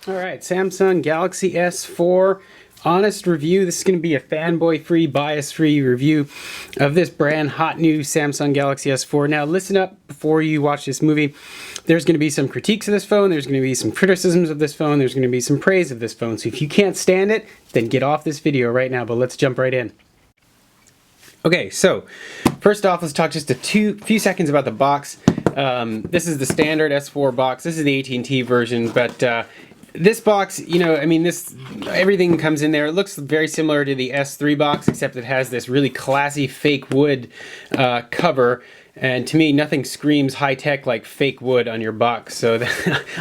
All right, Samsung Galaxy S4 honest review. This is going to be a fanboy-free, bias-free review of this brand hot new Samsung Galaxy S4. Now listen up before you watch this movie. There's going to be some critiques of this phone, there's going to be some criticisms of this phone, there's going to be some praise of this phone. So if you can't stand it, then get off this video right now, but let's jump right in. Okay, so first off, let's talk just a few seconds about the box. This is the standard S4 box. This is the AT&T version, but this box, you know, I mean, everything comes in there. It looks very similar to the S3 box, except it has this really classy fake wood cover. And to me, nothing screams high-tech like fake wood on your box, so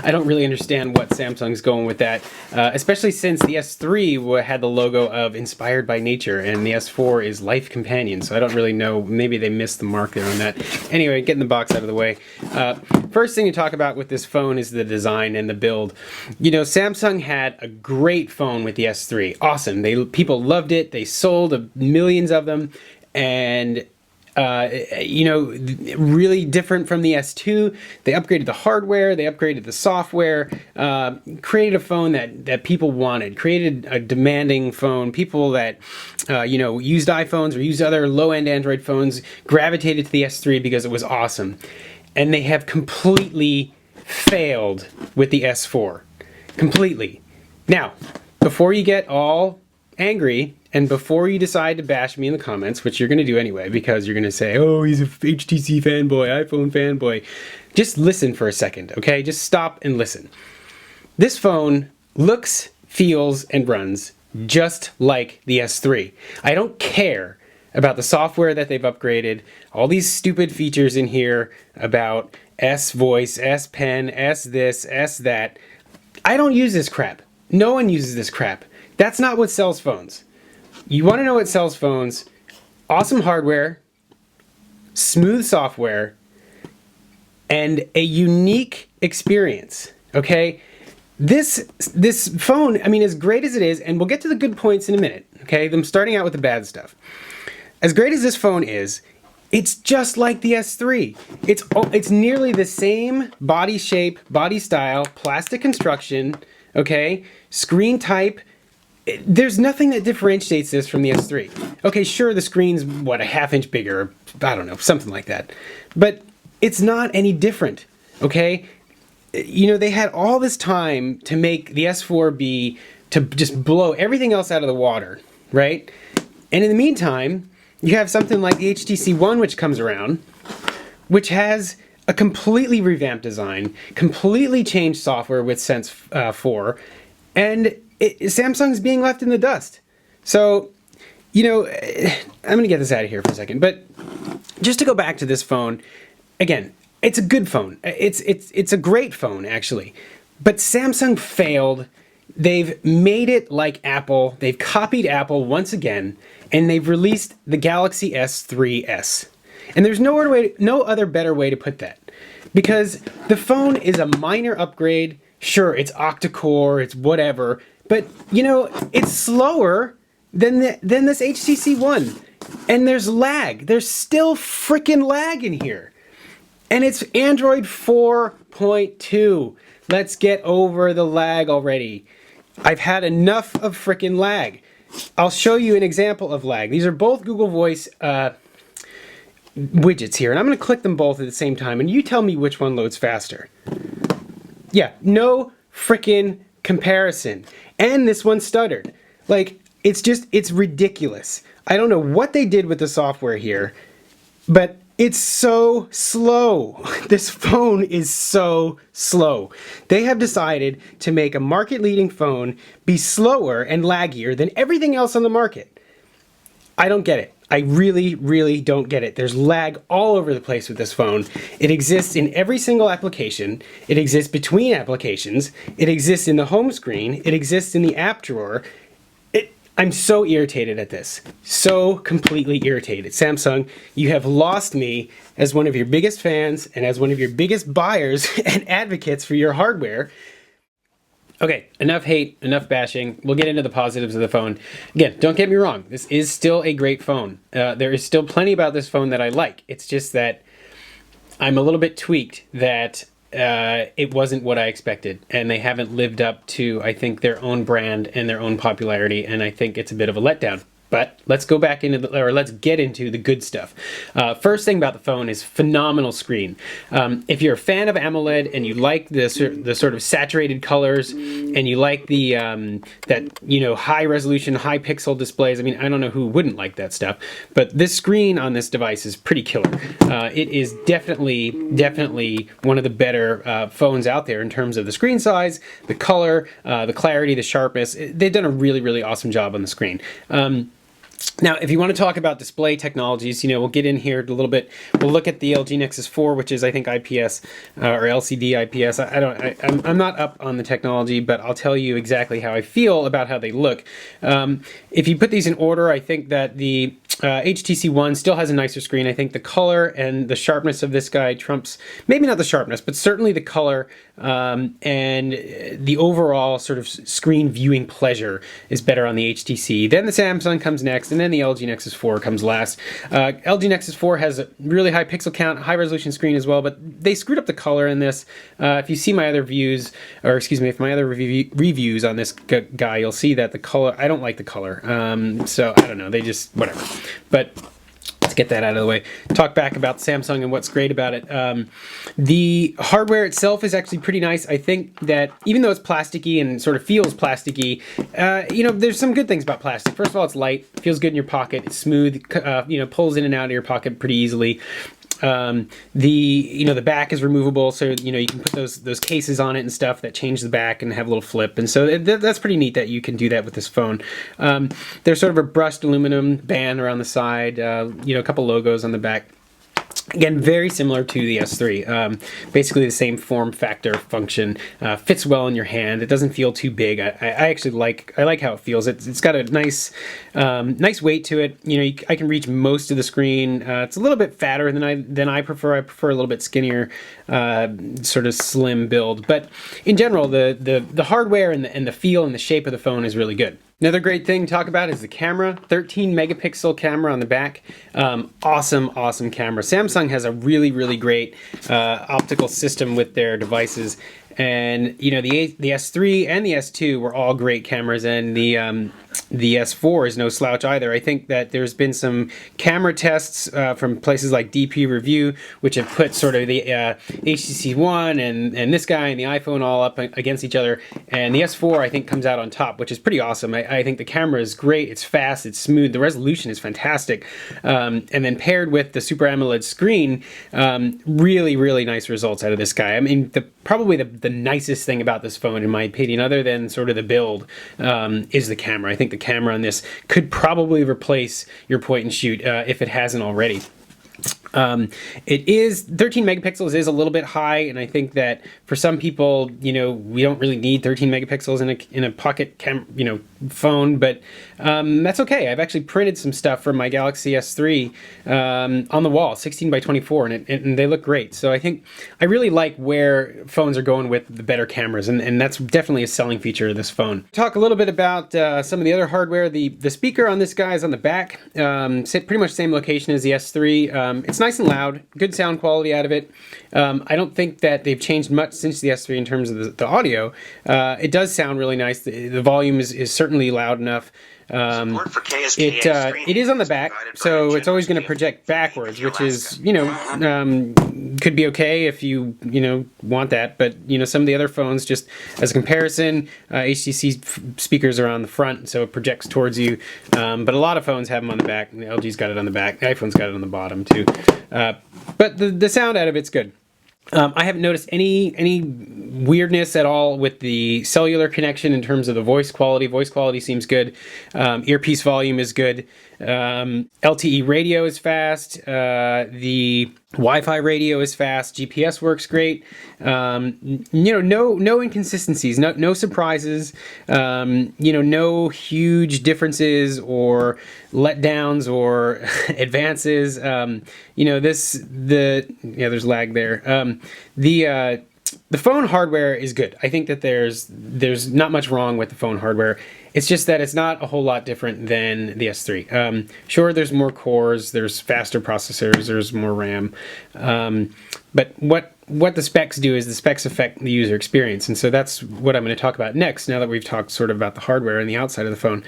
I don't really understand what Samsung's going with that, especially since the S3 had the logo of Inspired by Nature, and the S4 is Life Companion, so I don't really know, maybe they missed the mark there on that. Anyway, getting the box out of the way. First thing to talk about with this phone is the design and the build. You know, Samsung had a great phone with the S3. Awesome. People loved it, they sold millions of them, and you know, really different from the S2. They upgraded the hardware, they upgraded the software, created a phone that people wanted, created a demanding phone. People that, you know, used iPhones or used other low-end Android phones gravitated to the S3 because it was awesome. And they have completely failed with the S4. Completely. Now, before you get all angry, and before you decide to bash me in the comments, which you're going to do anyway, because you're going to say, oh, he's a HTC fanboy, iPhone fanboy, just listen for a second, okay? Just stop and listen. This phone looks, feels, and runs just like the S3. I don't care about the software that they've upgraded, all these stupid features in here about S Voice, S Pen, S this, S that. I don't use this crap. No one uses this crap. That's not what sells phones. You want to know what sells phones? Awesome hardware, smooth software, and a unique experience, okay? This phone, I mean, as great as it is, and we'll get to the good points in a minute, okay? I'm starting out with the bad stuff. As great as this phone is, it's just like the S3. It's nearly the same body shape, body style, plastic construction, okay? Screen type. There's nothing that differentiates this from the S3. Okay, sure, the screen's, what, a half-inch bigger, I don't know, something like that. But it's not any different, okay? You know, they had all this time to make the S4 to just blow everything else out of the water, right? And in the meantime, you have something like the HTC One, which comes around, which has a completely revamped design, completely changed software with Sense 4, and Samsung's being left in the dust. So, you know, I'm going to get this out of here for a second, but just to go back to this phone, again, it's a good phone. It's a great phone, actually. But Samsung failed. They've made it like Apple. They've copied Apple once again, and they've released the Galaxy S3s. And there's no other better way to put that. Because the phone is a minor upgrade. Sure, it's octa-core, it's whatever, but, you know, it's slower than this HTC One. And there's lag. There's still freaking lag in here. And it's Android 4.2. Let's get over the lag already. I've had enough of freaking lag. I'll show you an example of lag. These are both Google Voice widgets here, and I'm going to click them both at the same time, and you tell me which one loads faster. Yeah, no freaking comparison. And this one stuttered. Like, it's ridiculous. I don't know what they did with the software here, but it's so slow. This phone is so slow. They have decided to make a market-leading phone be slower and laggier than everything else on the market. I don't get it. I really, really don't get it. There's lag all over the place with this phone. It exists in every single application. It exists between applications. It exists in the home screen. It exists in the app drawer. I'm so irritated at this. So completely irritated. Samsung, you have lost me as one of your biggest fans and as one of your biggest buyers and advocates for your hardware. Okay, enough hate, enough bashing. We'll get into the positives of the phone. Again, don't get me wrong. This is still a great phone. There is still plenty about this phone that I like. It's just that I'm a little bit tweaked that it wasn't what I expected, and they haven't lived up to, I think, their own brand and their own popularity, and I think it's a bit of a letdown. But let's go back into let's get into the good stuff. First thing about the phone is phenomenal screen. If you're a fan of AMOLED and you like the sort of saturated colors, and you like the that high resolution, high pixel displays, I mean, I don't know who wouldn't like that stuff. But this screen on this device is pretty killer. It is definitely one of the better phones out there in terms of the screen size, the color, the clarity, the sharpness. They've done a really awesome job on the screen. Now, if you want to talk about display technologies, we'll get in here a little bit. We'll look at the LG Nexus 4, which is, I think, IPS or LCD IPS. I'm not up on the technology, but I'll tell you exactly how I feel about how they look. If you put these in order, I think that the HTC One still has a nicer screen. I think the color and the sharpness of this guy trumps, maybe not the sharpness, but certainly the color and the overall sort of screen viewing pleasure is better on the HTC. Then the Samsung comes next, and then the LG Nexus 4 comes last. LG Nexus 4 has a really high pixel count, high resolution screen as well, but they screwed up the color in this. If you see my other views, or excuse me, if my other reviews on this guy, you'll see that the color, I don't like the color. So I don't know, they just, whatever. But let's get that out of the way. Talk back about Samsung and what's great about it. The hardware itself is actually pretty nice. I think that even though it's plasticky and sort of feels plasticky, there's some good things about plastic. First of all, it's light, feels good in your pocket, it's smooth, pulls in and out of your pocket pretty easily. The back is removable, so you can put those cases on it and stuff that change the back and have a little flip, and so that's pretty neat that you can do that with this phone. There's sort of a brushed aluminum band around the side, a couple logos on the back. Again, very similar to the S3. Basically the same form factor function. Fits well in your hand. It doesn't feel too big. I actually like how it feels. It's got a nice weight to it. I can reach most of the screen. It's a little bit fatter than I prefer. I prefer a little bit skinnier, sort of slim build. But in general, the hardware and the feel and the shape of the phone is really good. Another great thing to talk about is the camera. 13 megapixel camera on the back. Awesome camera. Samsung has a really great optical system with their devices. And the S3 and the S2 were all great cameras, and the S4 is no slouch either. I think that there's been some camera tests from places like DP Review, which have put sort of the HTC One and this guy and the iPhone all up against each other, and the S4 I think comes out on top, which is pretty awesome. I think the camera is great, it's fast, it's smooth, the resolution is fantastic, and then paired with the Super AMOLED screen, really nice results out of this guy. I mean, probably the nicest thing about this phone, in my opinion, other than sort of the build, is the camera. I think the camera on this could probably replace your point and shoot if it hasn't already. It is 13 megapixels is a little bit high, and I think that for some people, we don't really need 13 megapixels in a pocket phone, but that's okay. I've actually printed some stuff from my Galaxy S3 on the wall, 16 by 24, and they look great. So I really like where phones are going with the better cameras, and that's definitely a selling feature of this phone. Talk a little bit about some of the other hardware. The speaker on this guy is on the back, pretty much same location as the S3. It's nice and loud, good sound quality out of it. I don't think that they've changed much since the S3 in terms of the audio. It does sound really nice. The volume is certainly loud enough. It is on the back, so it's always going to project backwards, which is, could be okay if you, want that. But, some of the other phones, just as a comparison, HTC speakers are on the front, so it projects towards you. But a lot of phones have them on the back. The LG's got it on the back. The iPhone's got it on the bottom, too. But the sound out of it's good. I haven't noticed any weirdness at all with the cellular connection in terms of the voice quality. Voice quality seems good. Earpiece volume is good. LTE radio is fast. The Wi-Fi radio is fast. GPS works great. No inconsistencies, no surprises. No huge differences or letdowns or advances. There's lag there. The phone hardware is good. I think that there's not much wrong with the phone hardware. It's just that it's not a whole lot different than the S3. Sure, there's more cores, there's faster processors, there's more RAM. But what what the specs do is the specs affect the user experience, and so that's what I'm going to talk about next, now that we've talked sort of about the hardware and the outside of the phone.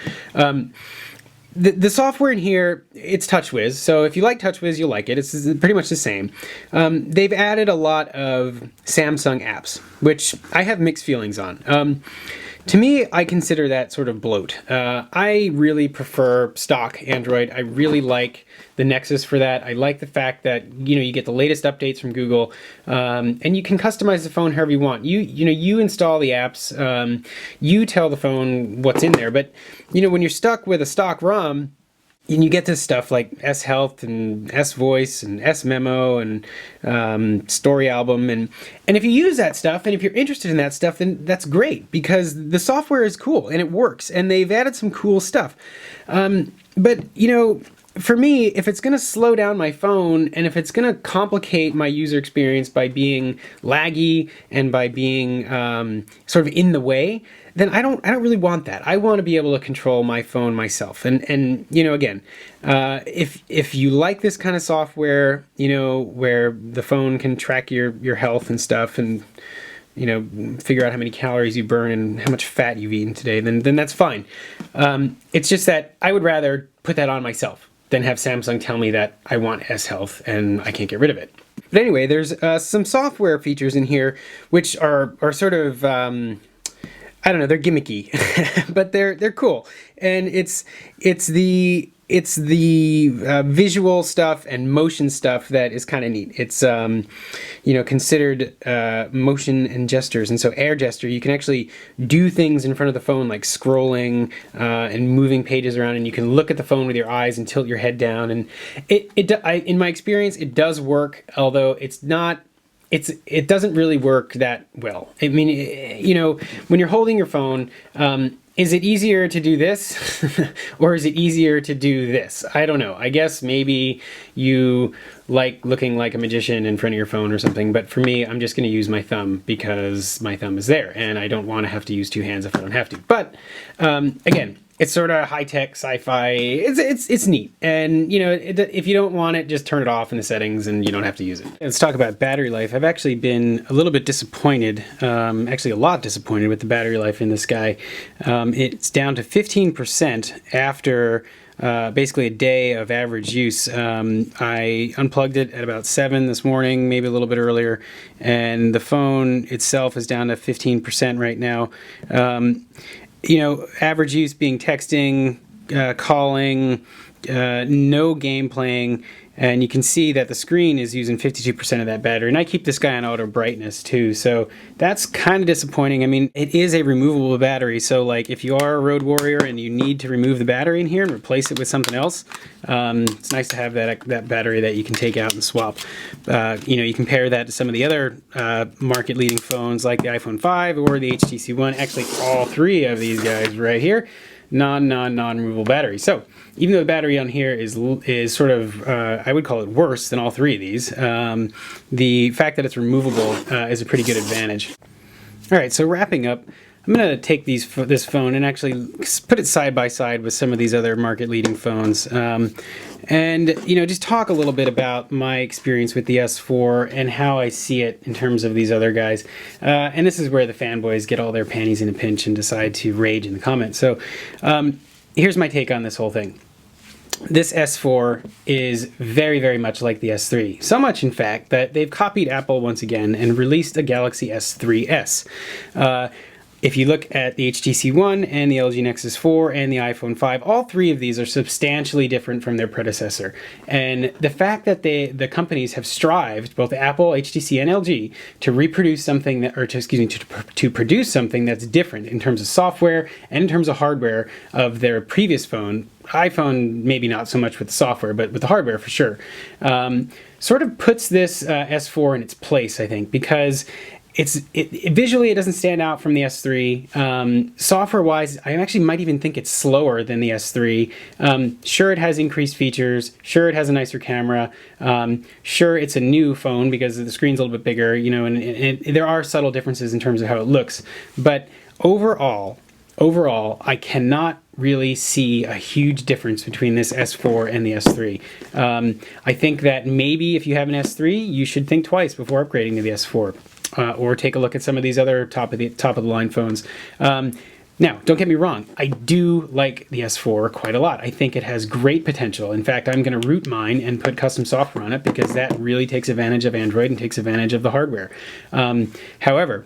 The software in here, it's TouchWiz, so if you like TouchWiz, you'll like it. It's pretty much the same. They've added a lot of Samsung apps, which I have mixed feelings on. To me, I consider that sort of bloat. I really prefer stock Android. I really like the Nexus for that. I like the fact that you get the latest updates from Google, and you can customize the phone however you want. You install the apps, you tell the phone what's in there. But when you're stuck with a stock ROM, and you get this stuff like S Health and S Voice and S Memo and Story Album, and if you use that stuff and if you're interested in that stuff, then that's great, because the software is cool and it works and they've added some cool stuff. But for me, if it's going to slow down my phone and if it's going to complicate my user experience by being laggy and by being sort of in the way, then I don't really want that. I want to be able to control my phone myself. And again, if you like this kind of software, where the phone can track your health and stuff, and figure out how many calories you burn and how much fat you've eaten today, then that's fine. It's just that I would rather put that on myself than have Samsung tell me that I want S Health and I can't get rid of it. But anyway, there's some software features in here which are sort of I don't know, they're gimmicky, but they're cool, and it's the visual stuff and motion stuff that is kind of neat. It's considered motion and gestures, and so air gesture, you can actually do things in front of the phone like scrolling and moving pages around, and you can look at the phone with your eyes and tilt your head down, and in my experience it does work, although it doesn't really work that well. I mean, when you're holding your phone, is it easier to do this or is it easier to do this? I don't know. I guess maybe you like looking like a magician in front of your phone or something, but for me, I'm just going to use my thumb because my thumb is there and I don't want to have to use two hands if I don't have to. But again, it's sort of high-tech sci-fi. It's neat, and if you don't want it, just turn it off in the settings and you don't have to use it. Let's talk about battery life. I've actually been a little bit disappointed, actually a lot disappointed with the battery life in this guy. It's down to 15% after basically a day of average use. I unplugged it at about 7 this morning, maybe a little bit earlier, and the phone itself is down to 15% right now. Average use being texting, calling, no game playing, and you can see that the screen is using 52% of that battery, and I keep this guy on auto brightness too, so that's kind of disappointing. I mean, it is a removable battery, so like if you are a road warrior and you need to remove the battery in here and replace it with something else, it's nice to have that battery that you can take out and swap. You compare that to some of the other market-leading phones like the iPhone 5 or the HTC One. Actually, all three of these guys right here, non-removable battery. So even though the battery on here is sort of, I would call it worse than all three of these, the fact that it's removable is a pretty good advantage. All right, so wrapping up, I'm going to take this phone and actually put it side by side with some of these other market-leading phones, and just talk a little bit about my experience with the S4 and how I see it in terms of these other guys. And this is where the fanboys get all their panties in a pinch and decide to rage in the comments. So here's my take on this whole thing. This S4 is very, very much like the S3. So much, in fact, that they've copied Apple once again and released a Galaxy S3s. If you look at the HTC One and the LG Nexus 4 and the iPhone 5, all three of these are substantially different from their predecessor. And the fact that the companies have strived, both Apple, HTC, and LG, to reproduce something to produce something that's different in terms of software and in terms of hardware of their previous phone, iPhone maybe not so much with the software, but with the hardware for sure, sort of puts this S4 in its place, I think, because visually it doesn't stand out from the S3. Software-wise, I actually might even think it's slower than the S3. Sure, it has increased features. Sure, it has a nicer camera. Sure, it's a new phone because the screen's a little bit bigger, and there are subtle differences in terms of how it looks. But overall, overall, I cannot really see a huge difference between this S4 and the S3. I think that maybe if you have an S3, you should think twice before upgrading to the S4, or take a look at some of these other top of the line phones. Now, don't get me wrong, I do like the S4 quite a lot. I think it has great potential. In fact, I'm going to root mine and put custom software on it because that really takes advantage of Android and takes advantage of the hardware. However,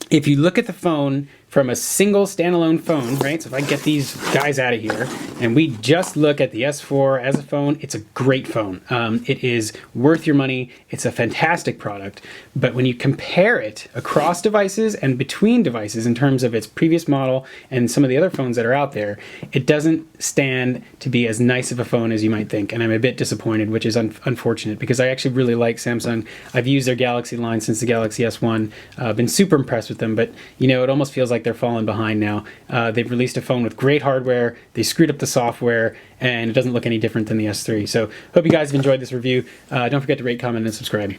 if you look at the phone from a single standalone phone, right? So if I get these guys out of here and we just look at the S4 as a phone, it's a great phone. It is worth your money. It's a fantastic product. But when you compare it across devices and between devices in terms of its previous model and some of the other phones that are out there, it doesn't stand to be as nice of a phone as you might think. And I'm a bit disappointed, which is unfortunate because I actually really like Samsung. I've used their Galaxy line since the Galaxy S1. I've been super impressed with them, but you know, it almost feels like they're falling behind now. They've released a phone with great hardware, they screwed up the software, and it doesn't look any different than the S3. So hope you guys have enjoyed this review. Don't forget to rate, comment, and subscribe.